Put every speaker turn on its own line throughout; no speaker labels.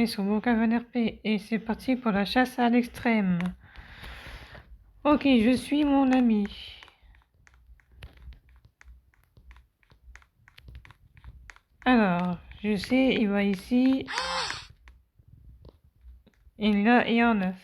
sur mon caverne RP et c'est parti pour la chasse à l'extrême. Ok, je suis mon ami. Alors, je sais, il va ici. Et là, il y a un œuf.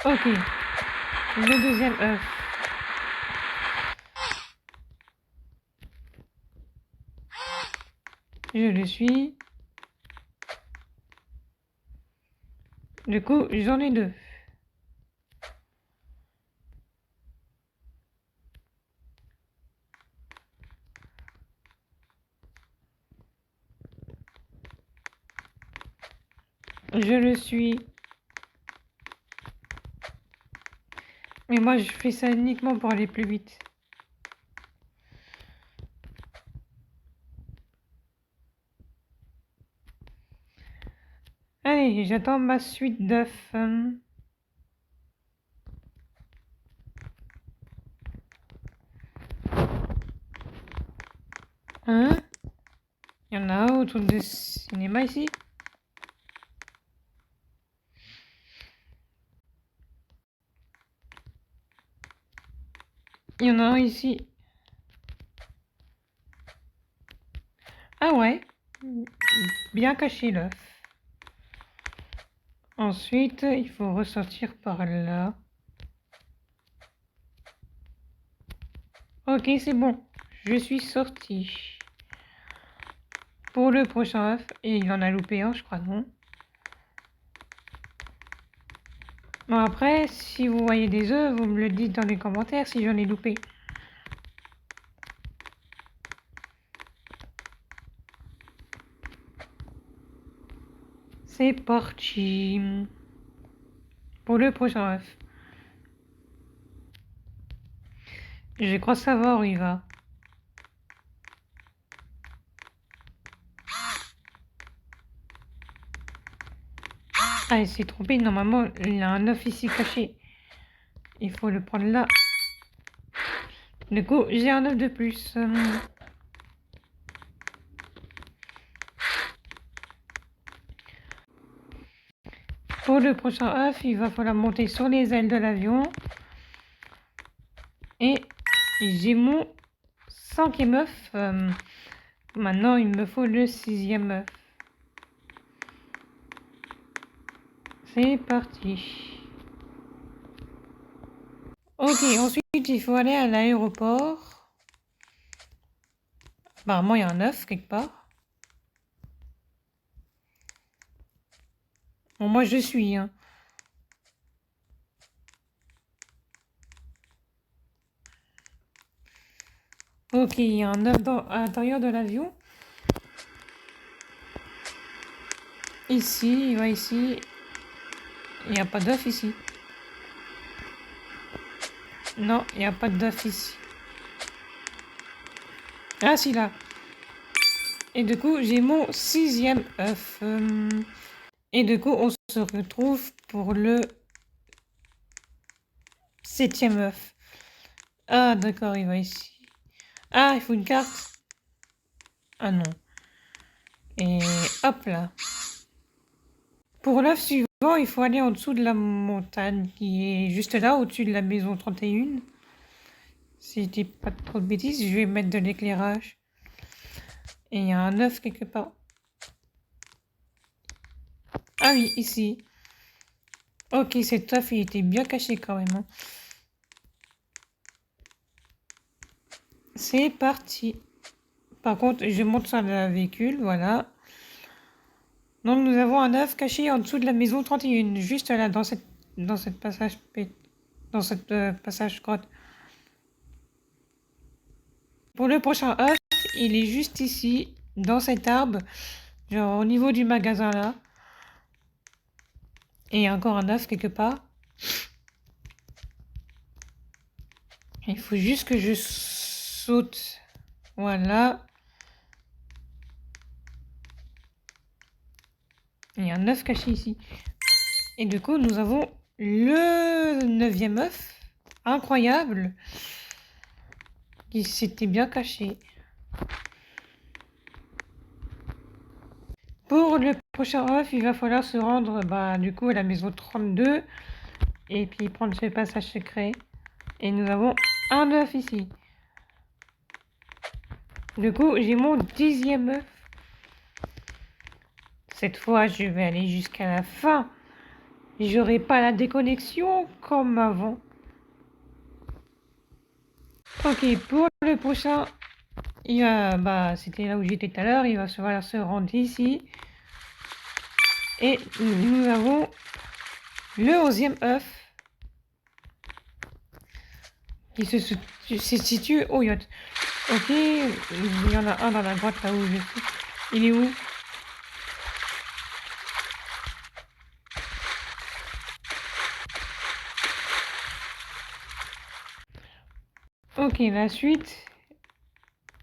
Ok, le deuxième œuf. Je le suis. Du coup, j'en ai deux. Je le suis. Mais moi, je fais ça uniquement pour aller plus vite. Allez, j'attends ma suite d'œufs. Hein? Il y en a un autour du cinéma ici? Il y en a un ici. Ah ouais, bien caché l'œuf. Ensuite, il faut ressortir par là. Ok, c'est bon. Je suis sorti. Pour le prochain œuf. Et il en a loupé un, je crois, non? Bon, après, si vous voyez des œufs, vous me le dites dans les commentaires si j'en ai loupé. C'est parti. Pour le prochain œuf. Je crois savoir où il va. Ah, il s'est trompé. Normalement, il y a un œuf ici caché. Il faut le prendre là. Du coup, j'ai un œuf de plus. Pour le prochain œuf, il va falloir monter sur les ailes de l'avion. Et j'ai mon 5e œuf. Maintenant, il me faut le 6e œuf. C'est parti. Ok, ensuite, il faut aller à l'aéroport. Apparemment, il y a un œuf quelque part. Bon, moi, je suis, hein. Ok, il y a un œuf à l'intérieur de l'avion. Ici, il va ici. Il n'y a pas d'œuf ici. Non, il n'y a pas d'œuf ici. Ah, si, là. Et du coup, j'ai mon 6e œuf. Et du coup, on se retrouve pour le 7e œuf. Ah, d'accord, il va ici. Ah, il faut une carte. Ah non. Et hop là. Pour l'œuf suivant, il faut aller en dessous de la montagne qui est juste là, au-dessus de la maison 31. Si je dis pas trop de bêtises, je vais mettre de l'éclairage. Et il y a un œuf quelque part. Ah oui, ici. Ok, cet œuf, il était bien caché quand même, hein. C'est parti. Par contre, je monte sur le véhicule, voilà. Donc nous avons un œuf caché en dessous de la maison 31, juste là, dans cette passage passage grotte. Pour le prochain œuf, il est juste ici, dans cet arbre, genre au niveau du magasin là. Et il y a encore un œuf quelque part. Il faut juste que je saute. Voilà. Il y a un œuf caché ici. Et du coup, nous avons le 9e œuf. Incroyable. qui s'était bien caché. Pour le prochain œuf, il va falloir se rendre du coup à la maison 32 et puis prendre ce passage secret. Et nous avons un œuf ici. Du coup, j'ai mon 10e œuf. Cette fois, je vais aller jusqu'à la fin. J'aurai pas la déconnexion comme avant. Ok, pour le prochain, il va, c'était là où j'étais tout à l'heure. Il va se rendre ici. Et nous avons le 11e œuf qui se situe au yacht. Ok, il y en a un dans la grotte là où je suis. Il est où? Ok, la suite.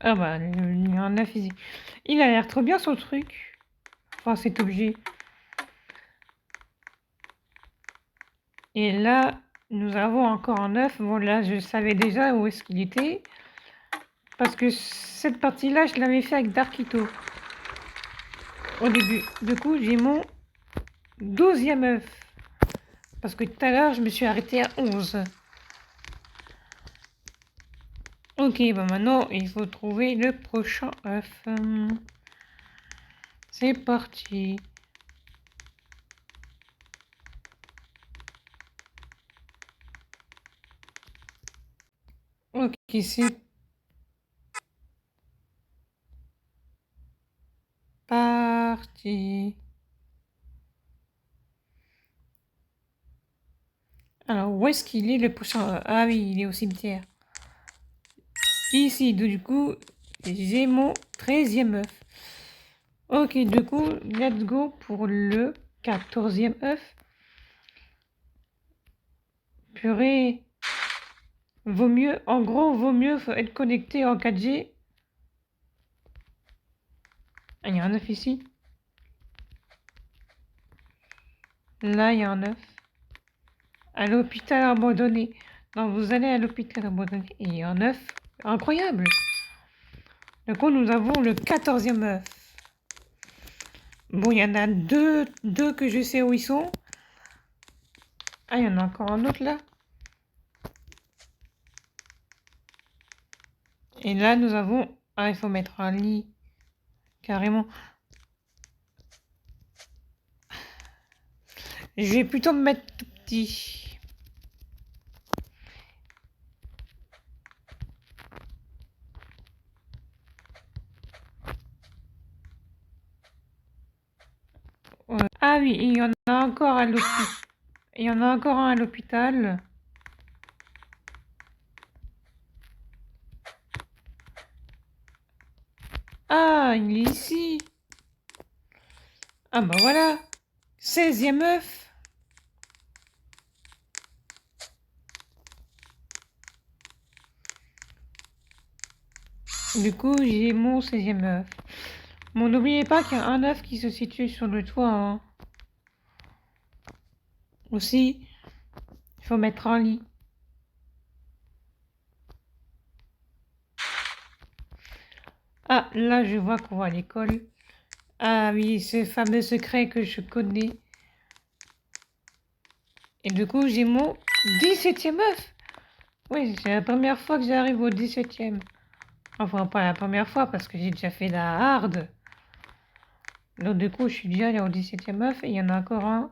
Ah il y en a physique. Il a l'air trop bien son truc. Enfin, cet objet. Et là, nous avons encore un œuf. Bon, là, je savais déjà où est-ce qu'il était. Parce que cette partie-là, je l'avais fait avec Darkito. Au début. Du coup, j'ai mon 12e œuf. Parce que tout à l'heure, je me suis arrêtée à 11. Ok, maintenant, il faut trouver le prochain œuf. C'est parti. Ok, c'est parti. Alors, où est-ce qu'il est le prochain? Ah oui, il est au cimetière. Ici, du coup, j'ai mon 13e œuf. Ok, du coup, let's go pour le 14e œuf. Purée. Vaut mieux, en gros, vaut mieux être connecté en 4G. Ah, il y a un œuf ici. Là, il y a un œuf. À l'hôpital abandonné. Non, vous allez à l'hôpital abandonné. Et il y a un œuf. Incroyable. Du coup, nous avons le 14e œuf. Bon, il y en a deux que je sais où ils sont. Ah, il y en a encore un autre là. Et là, nous avons... Ah, il faut mettre un lit. Carrément. Je vais plutôt me mettre tout petit. Ouais. Ah oui, il y en a encore à l'hôpital. Il y en a encore un à l'hôpital. Ah, il est ici. Ah bah voilà. 16e œuf. Du coup, j'ai mon 16e œuf. Bon, n'oubliez pas qu'il y a un œuf qui se situe sur le toit. Hein. Aussi, il faut mettre un lit. Ah, là, je vois qu'on va à l'école. Ah oui, ce fameux secret que je connais. Et du coup, j'ai mon 17e œuf. Oui, c'est la première fois que j'arrive au 17e. Enfin, pas la première fois, parce que j'ai déjà fait la hard. Donc, du coup, je suis déjà allé au 17e œuf. Et il y en a encore un.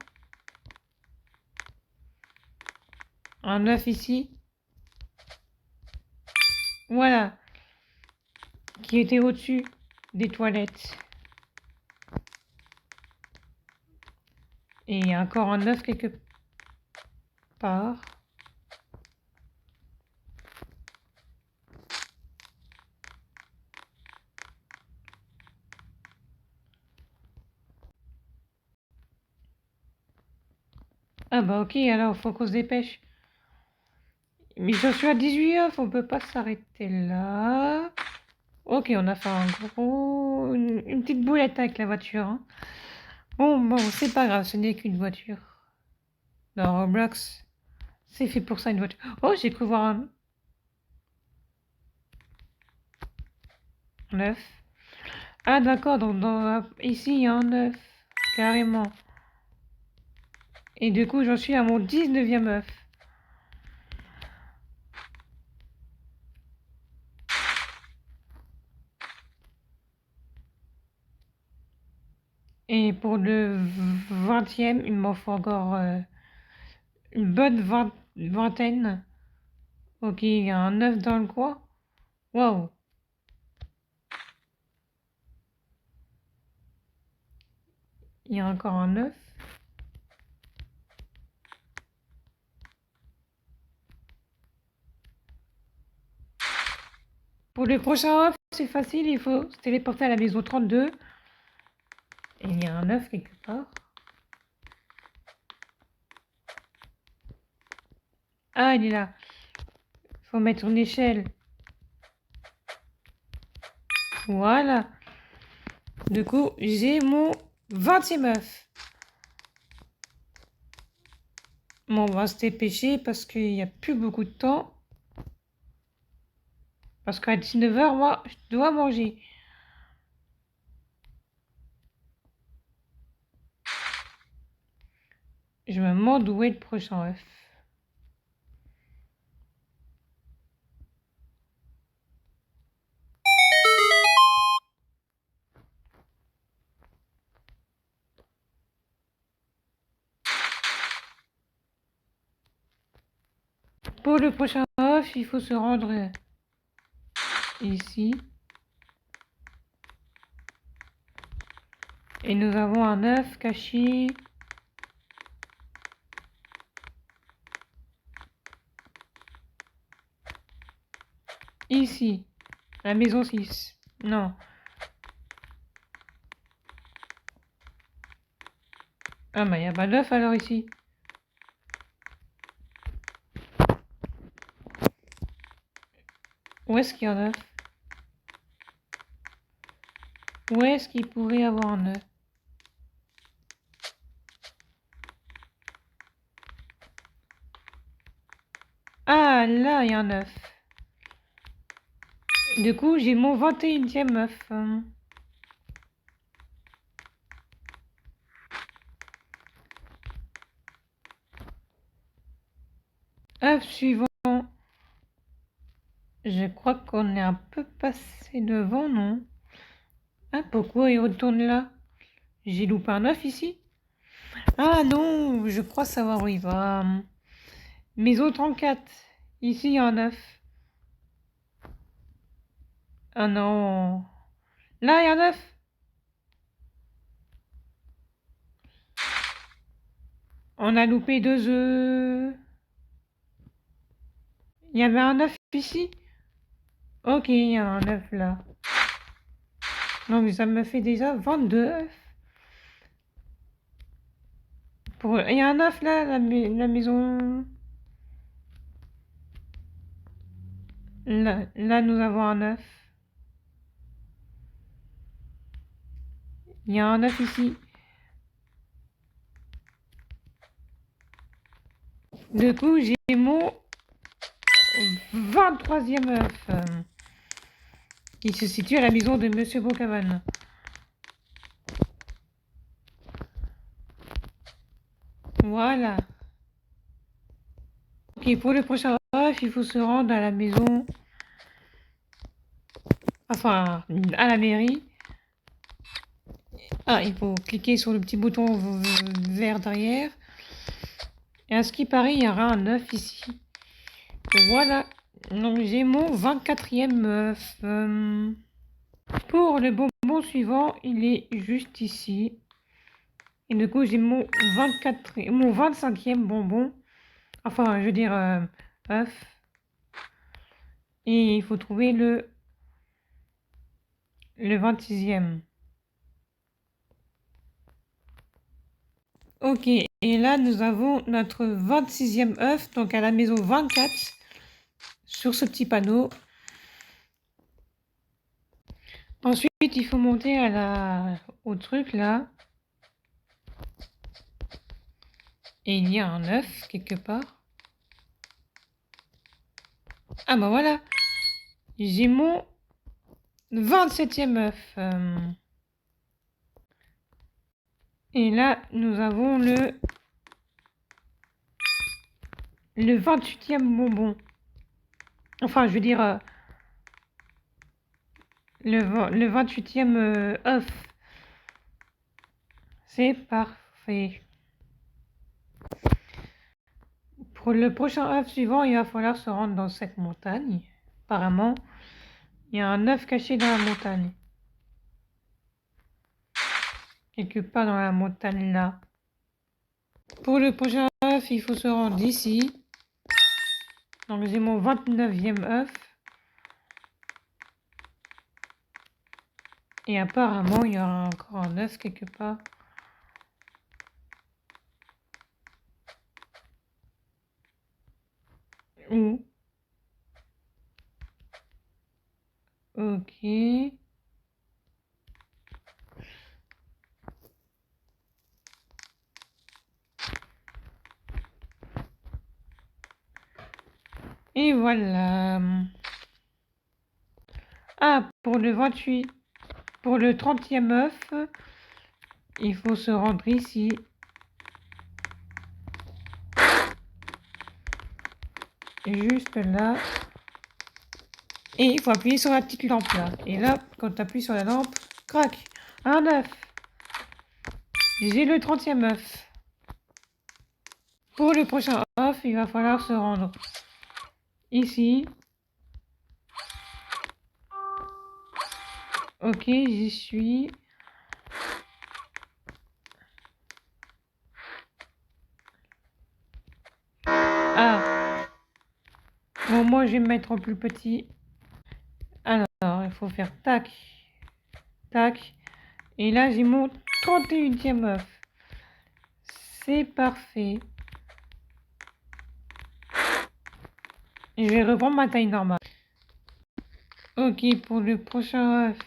Un œuf ici. Voilà. Qui était au-dessus des toilettes. Et il y a encore un œuf quelque part. Ah bah ok, alors faut qu'on se dépêche. Mais je suis à 18 œufs, on peut pas s'arrêter là. Ok, on a fait une petite boulette avec la voiture. Hein. Bon, c'est pas grave, ce n'est qu'une voiture. Dans Roblox, c'est fait pour ça une voiture. Oh, j'ai cru voir un... 9. Ah d'accord, donc ici il y a un 9, carrément. Et du coup j'en suis à mon 19e œuf. Et pour le 20e, il m'en faut encore une bonne vingtaine. Ok, il y a un œuf dans le coin. Waouh! Il y a encore un œuf. Pour le prochain œuf, c'est facile, il faut se téléporter à la maison 32. Et il y a un œuf quelque part. Ah, il est là. Il faut mettre une échelle. Voilà. Du coup, j'ai mon 20e œuf. Bon, on va se dépêcher parce qu'il n'y a plus beaucoup de temps. Parce qu'à 19h, moi, je dois manger. Je me demande où est le prochain œuf. Pour le prochain œuf, il faut se rendre ici. Et nous avons un œuf caché. Ici. La maison 6. Non. Ah, bah, il n'y a pas d'œuf alors ici. Où est-ce qu'il y a un œuf? Où est-ce qu'il pourrait y avoir un œuf? Ah, là, il y a un œuf. Du coup, j'ai mon 21e œuf. Œuf suivant. Je crois qu'on est un peu passé devant, non? Ah, pourquoi il retourne là? J'ai loupé un œuf ici? Ah non, je crois savoir où il va. Maison 34. Ici, il y a un œuf. Ah non. Là, il y a un œuf. On a loupé 2 œufs. Il y avait un œuf ici? Ok, il y a un œuf là. Non, mais ça me fait déjà 22 œufs. Il y a un œuf là, la maison. Là, nous avons un œuf. Il y a un œuf ici. Du coup, j'ai mon 23e œuf. Qui se situe à la maison de Monsieur Bocavane. Voilà. Ok, pour le prochain œuf, il faut se rendre à la maison. Enfin, à la mairie. Ah, il faut cliquer sur le petit bouton vert derrière. Et à ce qui paraît, il y aura un œuf ici. Voilà. Donc j'ai mon 24e œuf. Pour le bonbon suivant, il est juste ici. Et du coup, j'ai mon 25e bonbon. Enfin, je veux dire, œuf. Et il faut trouver le 26e. Ok, et là, nous avons notre 26e œuf, donc à la maison 24, sur ce petit panneau. Ensuite, il faut monter au truc là. Et il y a un œuf quelque part. Ah bah voilà, j'ai mon 27e œuf. Et là, nous avons le 28e bonbon. Enfin, je veux dire, le 28e œuf. C'est parfait. Pour le prochain œuf suivant, il va falloir se rendre dans cette montagne. Apparemment, il y a un œuf caché dans la montagne. Quelque part dans la montagne là. Pour le prochain œuf, il faut se rendre ici. Donc j'ai mon 29e œuf. Et apparemment, il y aura encore un œuf quelque part. Où? Ok. Et voilà. Ah, pour le 28, pour le 30e œuf, il faut se rendre ici. Juste là. Et il faut appuyer sur la petite lampe là. Et là, quand tu appuies sur la lampe, crac, un œuf. J'ai le 30e œuf. Pour le prochain œuf, il va falloir se rendre ici. Ok, j'y suis. Ah. Bon, moi, je vais me mettre en plus petit. Alors, il faut faire tac, tac. Et là, j'ai mon 31e œuf. C'est parfait. Et je vais reprendre ma taille normale. Ok, pour le prochain œuf.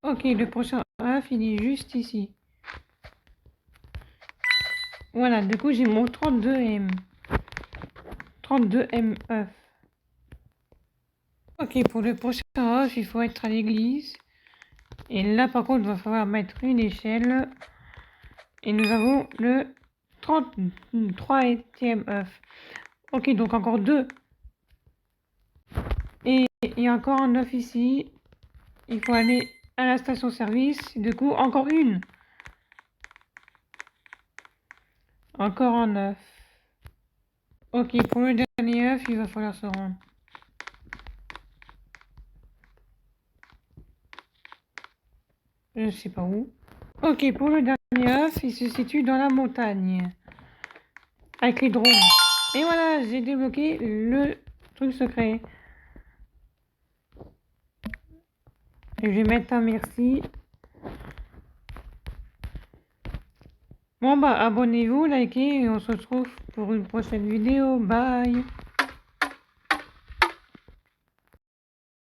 Ok, le prochain œuf, il est juste ici. Voilà, du coup, j'ai mon 32M. 32M œuf. Ok, pour le prochain œuf, il faut être à l'église. Et là, par contre, il va falloir mettre une échelle. Et nous avons le 33e œuf. Ok, donc encore deux. Et il y a encore un œuf ici. Il faut aller à la station-service. Du coup, encore une. Encore un œuf. Ok, pour le dernier œuf, il va falloir se rendre. Je ne sais pas où. Ok, pour le dernier œuf, il se situe dans la montagne. Avec les drones. Et voilà, j'ai débloqué le truc secret. Et je vais mettre un merci. Bon bah abonnez-vous, likez et on se retrouve pour une prochaine vidéo. Bye.